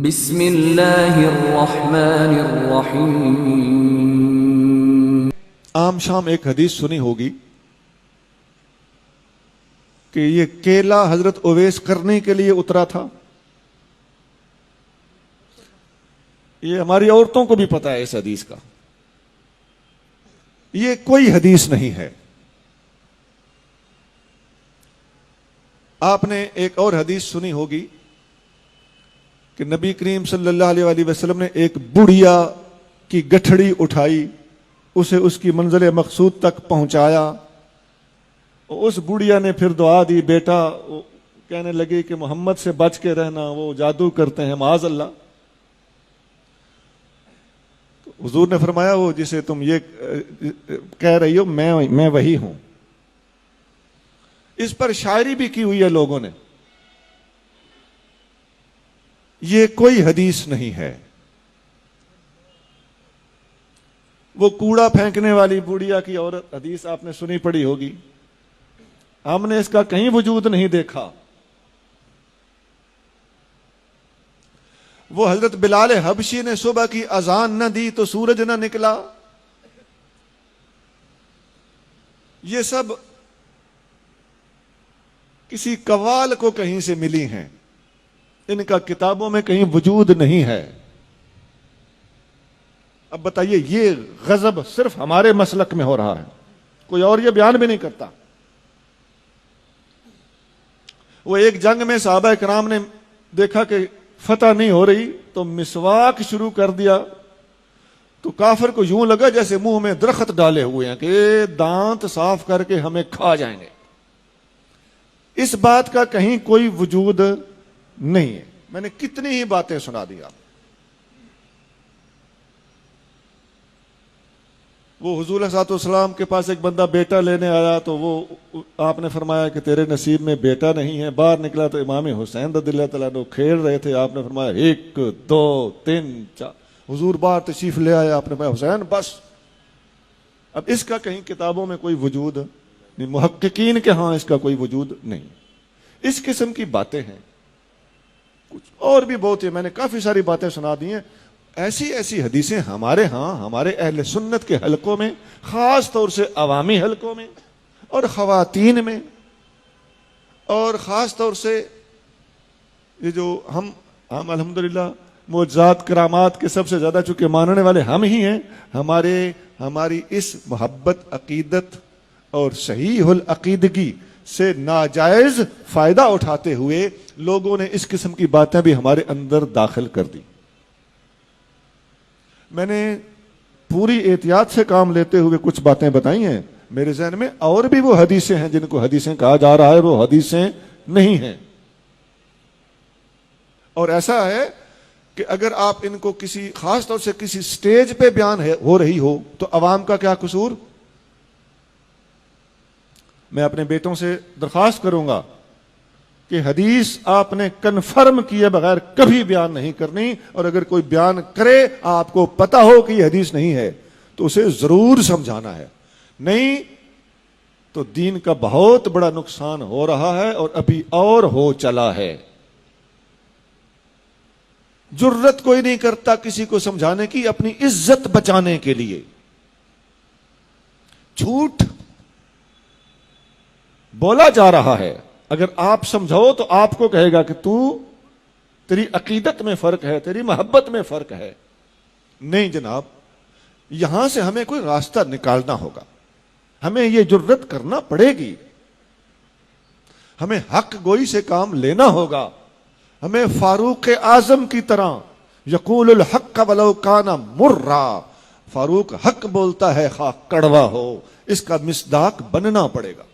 بسم اللہ الرحمن الرحیم۔ عام شام ایک حدیث سنی ہوگی کہ یہ کیلا حضرت اویس کرنے کے لیے اترا تھا۔ یہ ہماری عورتوں کو بھی پتا ہے اس حدیث کا۔ یہ کوئی حدیث نہیں ہے۔ آپ نے ایک اور حدیث سنی ہوگی کہ نبی کریم صلی اللہ علیہ وآلہ وسلم نے ایک بڑھیا کی گٹھڑی اٹھائی، اسے اس کی منزل مقصود تک پہنچایا۔ اس بڑھیا نے پھر دعا دی، بیٹا کہنے لگی کہ محمد سے بچ کے رہنا، وہ جادو کرتے ہیں معاذ اللہ۔ حضور نے فرمایا وہ جسے تم یہ کہہ رہی ہو میں وہی ہوں۔ اس پر شاعری بھی کی ہوئی ہے لوگوں نے۔ یہ کوئی حدیث نہیں ہے۔ وہ کوڑا پھینکنے والی بوڑھیا کی عورت حدیث آپ نے سنی پڑی ہوگی، ہم نے اس کا کہیں وجود نہیں دیکھا۔ وہ حضرت بلال حبشی نے صبح کی اذان نہ دی تو سورج نہ نکلا۔ یہ سب کسی قوال کو کہیں سے ملی ہیں، ان کا کتابوں میں کہیں وجود نہیں ہے۔ اب بتائیے، یہ غضب صرف ہمارے مسلک میں ہو رہا ہے، کوئی اور یہ بیان بھی نہیں کرتا۔ وہ ایک جنگ میں صحابہ کرام نے دیکھا کہ فتح نہیں ہو رہی تو مسواک شروع کر دیا، تو کافر کو یوں لگا جیسے منہ میں درخت ڈالے ہوئے ہیں کہ دانت صاف کر کے ہمیں کھا جائیں گے۔ اس بات کا کہیں کوئی وجود نہیں ہے۔ میں نے کتنی ہی باتیں سنا دی آپ۔ وہ حضور صلی اللہ علیہ وسلم کے پاس ایک بندہ بیٹا لینے آیا تو وہ آپ نے فرمایا کہ تیرے نصیب میں بیٹا نہیں ہے۔ باہر نکلا تو امام حسین رضی اللہ تعالیٰ عنہ کھیل رہے تھے۔ آپ نے فرمایا 1 2 3 4، حضور باہر تشریف لے آئے۔ آپ نے فرمایا حسین بس۔ اب اس کا کہیں کتابوں میں کوئی وجود نہیں، محققین کے ہاں اس کا کوئی وجود نہیں۔ اس قسم کی باتیں ہیں، کچھ اور بھی بہت ہے، میں نے کافی ساری باتیں سنا دی ہیں۔ ایسی حدیثیں ہمارے ہاں، ہمارے اہل سنت کے حلقوں میں، خاص طور سے عوامی حلقوں میں اور خواتین میں، اور خاص طور سے یہ جو ہم الحمدللہ معجزات کرامات کے سب سے زیادہ چونکہ ماننے والے ہم ہی ہیں، ہماری اس محبت عقیدت اور صحیح العقیدگی سے ناجائز فائدہ اٹھاتے ہوئے لوگوں نے اس قسم کی باتیں بھی ہمارے اندر داخل کر دی۔ میں نے پوری احتیاط سے کام لیتے ہوئے کچھ باتیں بتائی ہیں، میرے ذہن میں اور بھی وہ حدیثیں ہیں جن کو حدیثیں کہا جا رہا ہے، وہ حدیثیں نہیں ہیں۔ اور ایسا ہے کہ اگر آپ ان کو کسی خاص طور سے کسی سٹیج پہ بیان ہو رہی ہو تو عوام کا کیا قصور؟ میں اپنے بیٹوں سے درخواست کروں گا کہ حدیث آپ نے کنفرم کیے بغیر کبھی بیان نہیں کرنی، اور اگر کوئی بیان کرے آپ کو پتا ہو کہ یہ حدیث نہیں ہے تو اسے ضرور سمجھانا ہے، نہیں تو دین کا بہت بڑا نقصان ہو رہا ہے اور ابھی اور ہو چلا ہے۔ جرت کوئی نہیں کرتا کسی کو سمجھانے کی اپنی عزت بچانے کے لیے۔ جھوٹ بولا جا رہا ہے، اگر آپ سمجھاؤ تو آپ کو کہے گا کہ تیری عقیدت میں فرق ہے، تیری محبت میں فرق ہے۔ نہیں جناب، یہاں سے ہمیں کوئی راستہ نکالنا ہوگا، ہمیں یہ جرت کرنا پڑے گی، ہمیں حق گوئی سے کام لینا ہوگا، ہمیں فاروق اعظم کی طرح یقول الحق ولو کان مرا، فاروق حق بولتا ہے خواہ کڑوا ہو، اس کا مصداق بننا پڑے گا۔